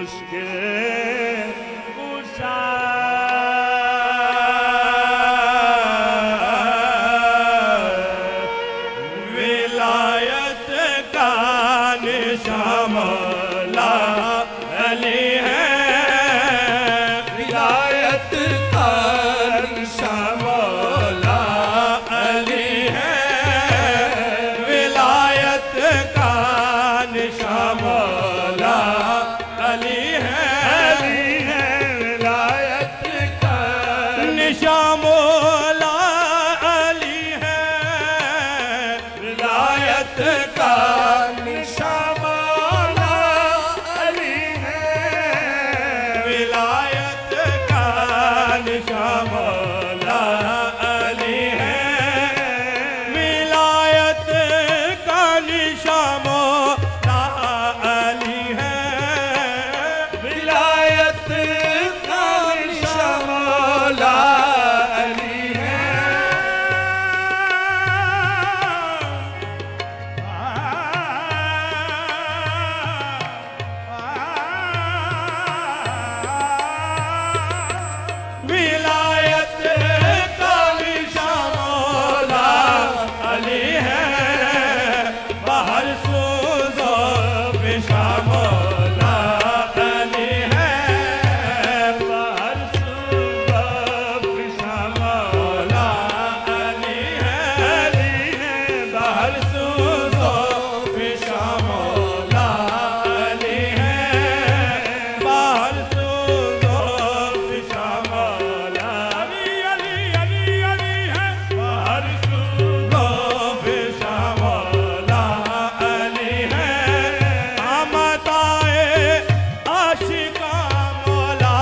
मुश्किल कुशा विलायत का निशान मौला अली है, विलायत का निशान मौला अली है, विलायत का निशान मौला अली है, विलायत का निशान मौला अली है, विलायत का निशान मौला अली है, विलायत का निशान मौला अली है, विलायत का निशान मौला अली है, विलायत का निशान मौला अली है। विलायत का निशान मौला अली है, बाहर सूज़ो पेशा मौला अली है, बाहर सूज़ो पेशा मौला अली है, बाहर सूज़ो पेशा मौला अली है, बाहर सूज़ो पेशा मौला अली अली अली अली है, बाहर सूज़ो पेशा मौला अली है, आमदाए आशिका मौला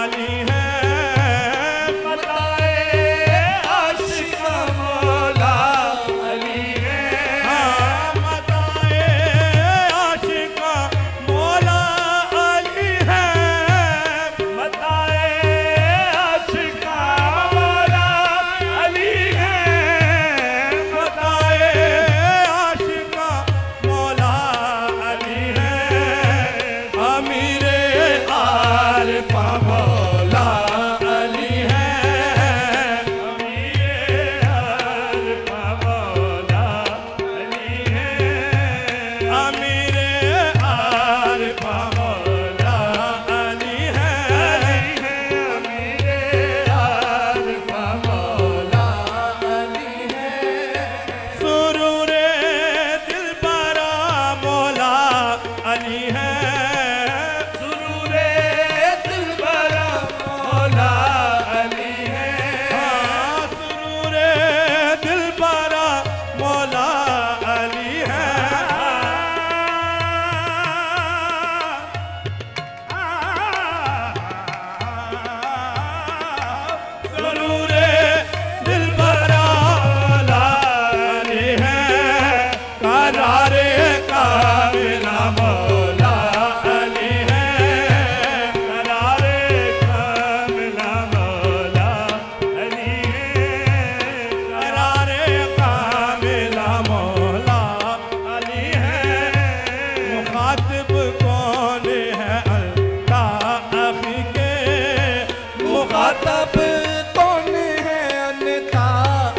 अली है, बताए आशिका मौला अली है, बताए आशिका मौला अली है, बताए आशिका मौला अली है, बताए आशिका मौला अली है, अमीरे आरिफा मौला अली है, अमीरे आरिफा मौला अली है, अमीरे आरिफा मौला अली है, अमीरे आरिफा मौला अली है, सुरूरे दिलबरा मौला अली है, सुरूरे दिलबरा मौला अली है, सुरूरे दिलबरा मौला अली है, सुरूरे दिलबरा मौला अली है, करारे कामिला मौला अली है, करारे कामिला मौला अली है, करारे कामिला मौला अली है, मुखातिब कौन है अल्लाह अखी के, मुखातब कौन है अन्ता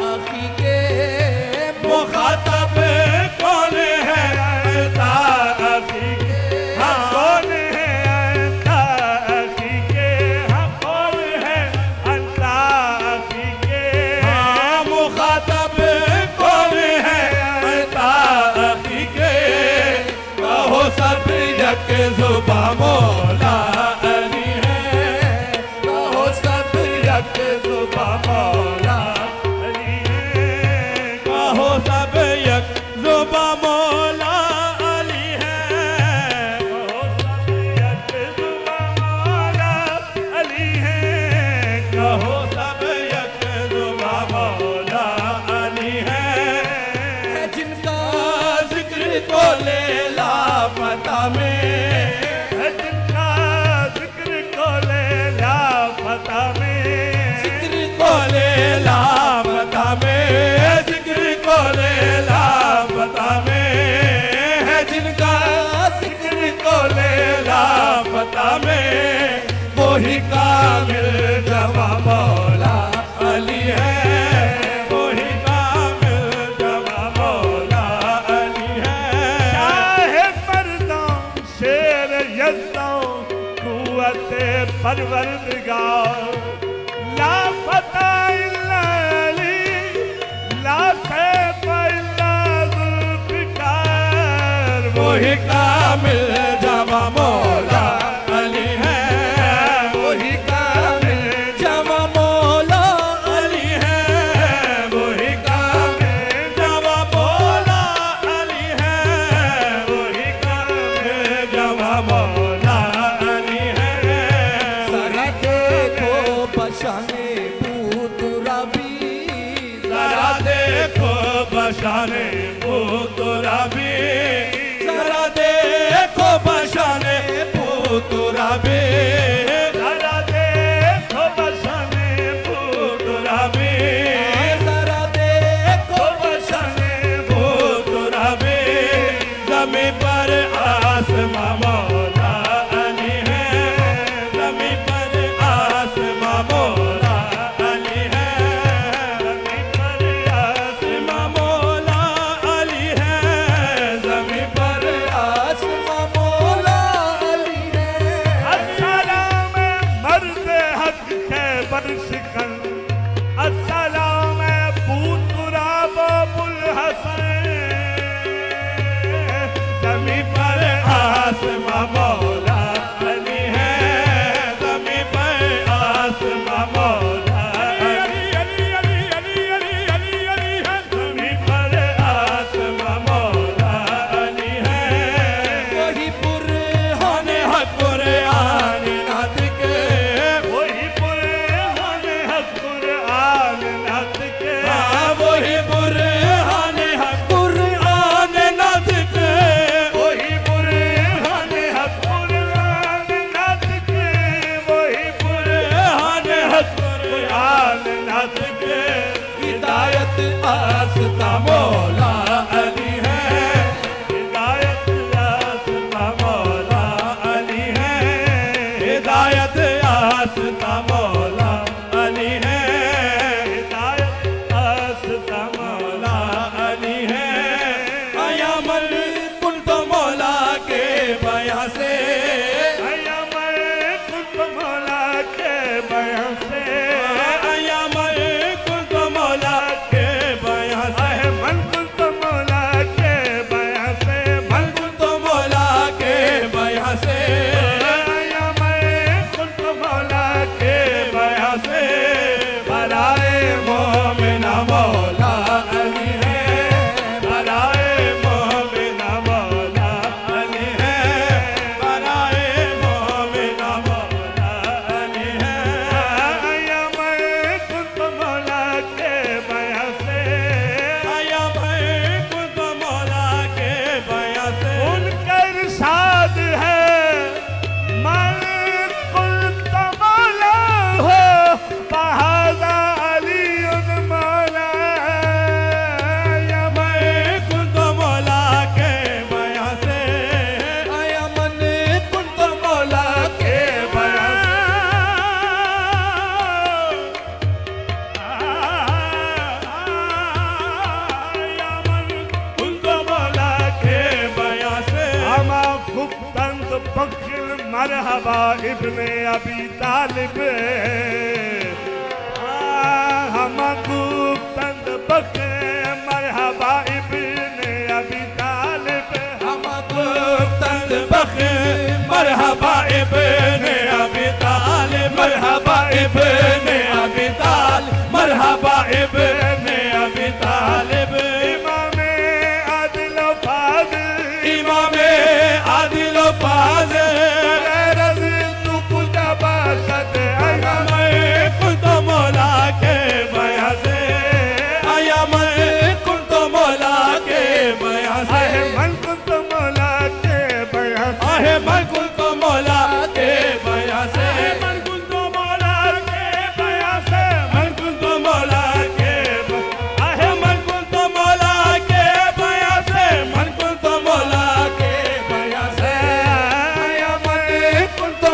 अखी के, मुखातब कौन है अन्ता अखी के, हाँ कौन है अन्ता अखी के, हाँ कौन है अन्ता अखी के, हाँ मुखातब कौन है अन्ता अखी के, कहो सब यक जुबा मौला अली है, कहो सब यक जुबा मौला अली है, कहो सब यक जुबा मौला अली है, कहो सब यक जुबा मौला अली है, कहो सब यक जुबा मौला अली है, जिनका जिक्र को ले ला पता में, जिनका में वही कामिल जवा मौला अली है, वही कामिल जवा मौला अली है। चाहे मर्दों शेर यज़्दों कुव्वते परवरदिगार, ला फता इल्ला अली, ला सैफ इल्ला ज़ुल्फ़िकार। वही कामिल जवा मौला अली है, वही कामिल जवा मौला अली है, वही कामिल जवा मौला अली है, वही कामिल जवा मौला अली है। जरा देखो बशाने बूतुराबी, जरा देखो बशाने बूतुराबी, जरा देखो बशाने बूतुराबी, जरा देखो बशाने बूतुराबी, जरा देखो बशाने बूतुराबी। ज़मीं पर आसमां मौला अली है, ज़मीं पर आसमां मौला अली है, ज़मीं पर आसमां मौला अली है, ज़मीं पर आसमां मौला अली है। अस्सलाम मर्द हक खैबर शिकन, अस्सलाम बूतुराब अबुल हसन। ज़मीं पर आसमां मौला अली है, ज़मीं पर आसमां मौला अली, ज़मीं पर आसमां मौला अली है। वही बुरहान हक कुरआन नात के, वही बुरहान हक कुरआन नत के, वही बुरहान हक कुरआन नात के, वही बुरहान हक कुरआन नत के, वही बुरहान हक कुरआन नत के। हिदायत आस्ता मौला अली है, हिदायत आस्ता मौला अली है, हिदायत आस्ता मौला अली है, हिदायत आस्ता मौला अली है। आया मन कुल तो मौला के बयां से, आया मैं कुल मौला के बयां से, आया मन कुल तो मौला के बयां से, आए मन कुल मौला के बयां से, मन कुल तो मौला के बयां से, आया मैं कुल मौला के बयां से। बराए मोमिना मौला अली है, बराए मोमिना मौला अली है, बराए मोमिना मौला अली है। आया मैं कुल मौला के बयां से, आया मैं कुल तो मौला के बयां से, उनका इरशाद है मन कुल मौला हो बहादा अली मौला। या मैं कुल तो मौला के बयां से, आया मन कुल तो मौला के बयां कुल तो मौला के बयां से। मरहबा इब्ने अबी तालिब, हम गुफ्तंद बख्श मरहबा इब्ने अबी तालिब, हम गुफ्तंद बख्श मरहबा इब्ने अबी तालिब, मरहबा इब्ने अबी तालिब, मरहबा इब्ने अबी तालिब। इमामे आदिल फाज़िल, इमामे आदिल फाज़िल, तू कुदा बासत आया मैं कुल तो मौला के बयां से, आया मैं कुल तो मौला के बयां से, आहे मन कुल मौला के बयां से, आहे मैं कुल तो मौला के बयां से, मन कुल मौला के बयां से, मन कुल तो मौला के आहे मन कुल तो मौला के बयां से, मन कुल तो मौला के बयां से, आया मैं कुल तो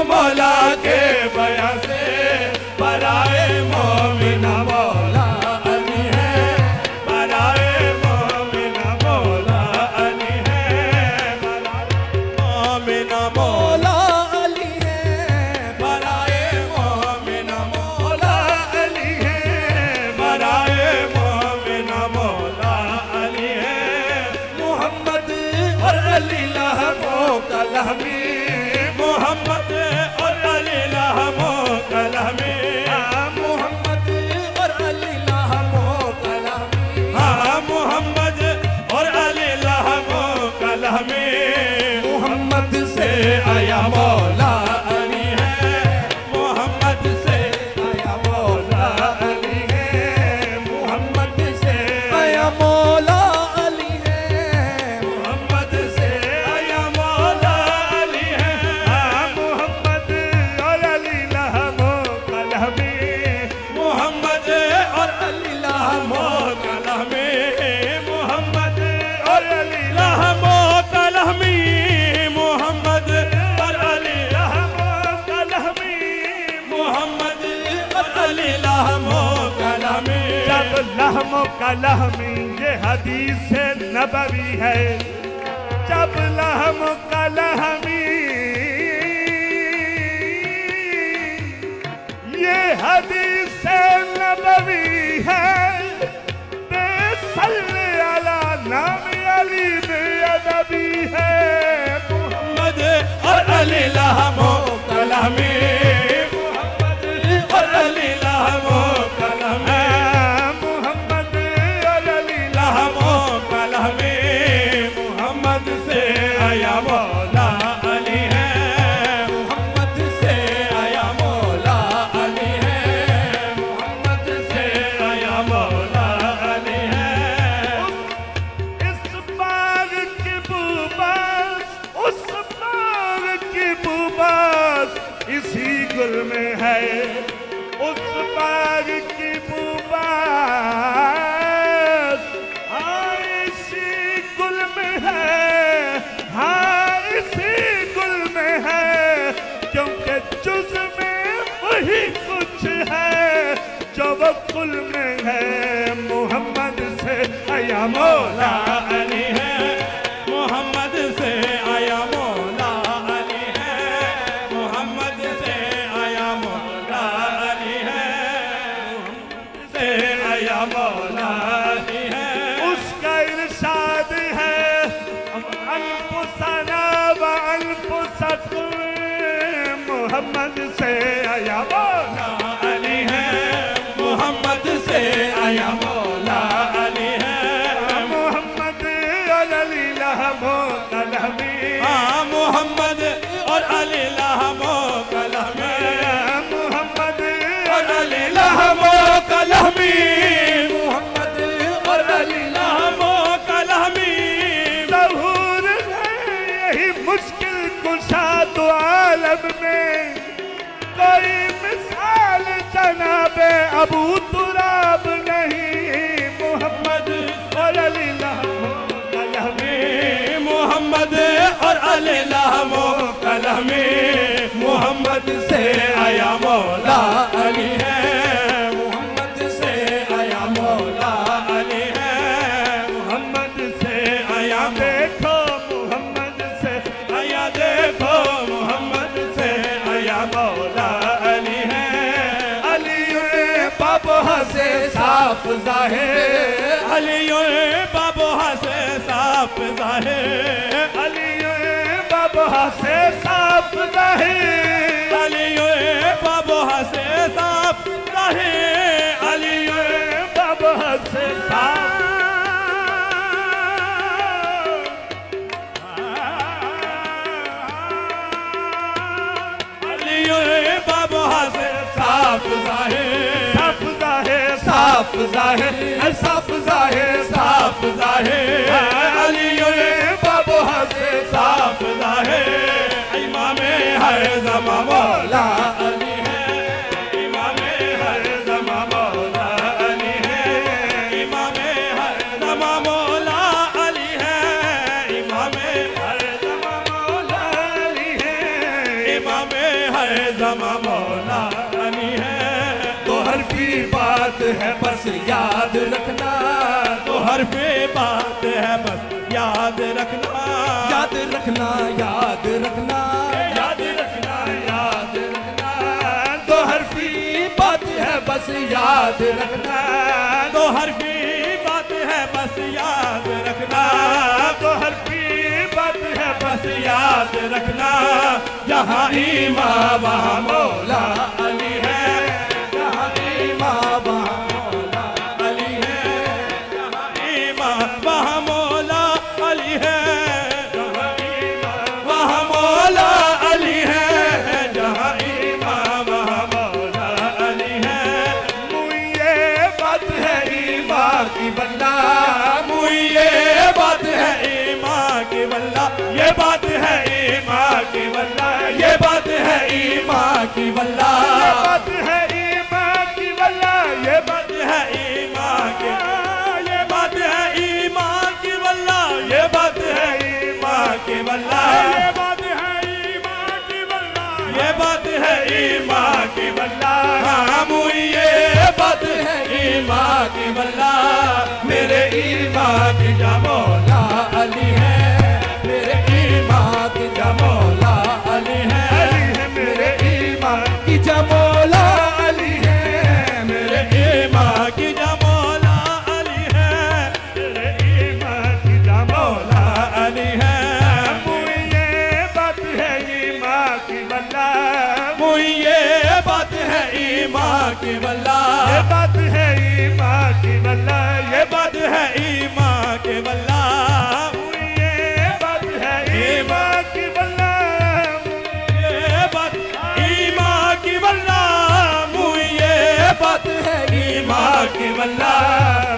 मोमिना मौला अली है बराए मोमिना मौला अली है बराए मोमिना मौला अली है मोहम्मद और अली लहमो कलमी मोहम्मद और अली लहमो कलमी मोहम्मद और अली लहमो कलमी हाँ मोहम्मद और अली लहमो कलमी मोहम्मद से आया मौला अली है मोहम्मद से आया मौला अली है मोहम्मद से आया मौला अली है मोहम्मद से आया मौला अली है मोहम्मद और अली लहमो कलमी मोहम्मद और अली लहमो कलमी मोहम्मद और अली लहमो कलमी मोहम्मद और अली लहमो कलमी मोहम्मद और अली लहमो कलमी जब लहमो कलमी ये हदीस नबवी है जब लहमो कलमी ये हदीस नबवी है बेसल्ले अला नाम अली बेअदबी है मोहम्मद और अली लहमो कलमी मोहम्मद और अली लहमो कलमी मोहम्मद और अली लहमो कलमी मोहम्मद से आया मौला अली है मोहम्मद से आया मौला अली है मोहम्मद से आया मौला अली है इस बाग की बुबास उस बाग की बुबास इसी गुल में है उस बाग की बुबास हाँ इसी गुल में है हाँ इसी गुल में है क्योंकि जुज में वही कुछ है जो वो कुल में है मोहम्मद से आया मौला अली है मोहम्मद से आया मौला अली है मोहम्मद से आया मौला अली है से आया मौला अली है उसका इरशाद है अनफुसना व अनफुसकुम मोहम्मद से आया मौला अली है मोहम्मद से आया मौला अली है मोहम्मद और अली लहमो कलमी हाँ मोहम्मद और अली लहमो कलमी मोहम्मद और अली लहमो कलमी मोहम्मद और अली लहमो कलमी ज़हूर है यही मुश्किल कुशा दो आलम में कोई मिसाल जनाबे अबू तुराब नहीं मोहम्मद और अली लहमो कलमी मोहम्मद और अली लहमो कलमी मोहम्मद से आया मौला अली है मोहम्मद से आया मौला अली है मोहम्मद से आया देखो मोहम्मद से आया देखो मोहम्मद से आया मौला अली है अली बाबा से साफ जाहिर अली बाबा से साफ जाहिर अली बाबा से साफ जाहिर अली बाबा से साफ जाहिर अली बाबा से साफ अली बाबा से साफ जाहिर साफ जाहिर साफ जाहिर साफ जाहिर साफ जाहिर अली बाबा से साफ जाहिर इमाम हर ज़मा मौला अली है इमाम हर ज़मा मौला अली है इमाम हर ज़मा मौला अली है इमाम हर ज़मा मौला अली है इमाम हर ज़मा मौला अली है तो हर की बात है बस याद रखना तो हर पे बात है बस याद रखना याद रखना रखना याद रखना याद रखना याद रखना दो हरफी बात है बस याद रखना दो हरफी बात है बस याद रखना तो हर की बात है बस याद रखना जहाँ ईमान वहाँ मौला अली है जहाँ ईमान वहाँ मौला अली है जहाँ ईमान वहाँ मौला अली है वहाँ मौला अली है जहाँ ईमान वहाँ मौला अली है ये बात है ईमान की बल्ला ये बात है ईमान की वल्ला ये बात है ईमान की वल्ला ये बात है ईमान की वल्ला बात है ईमान की बल्ला ये बात है ईमान की ये बात है ईमान की वल्ला ये बात है ईमान की वल्ला ये बात है ईमान की बल्ला ये बात है ईमान की वल्ला ये बात है ईमान की वल्ला मेरे ईमान की जा मौला अली है मेरे ईमान की जा मौला अली है मेरे ईमान की जमोला अली है मेरे ईमान की जा मौला अली है मेरे ईमान की मौला अली है ये बात है ईमान की बल्ला ये बात है ईमान की वल्ला ये बात है ईमान की बल्ला ये बात है ईमान की वल्ला ये बात है ईमान की बल्ला ये बात ईमान की वल्ला ये बात है ईमान की वल्ला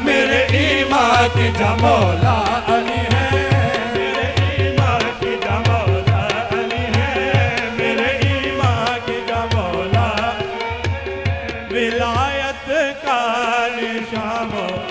मेरे ईमान की जा मौला अली है मेरे ईमान की जा मौला अली है मेरे ईमान की जा मौला विलायत का निशान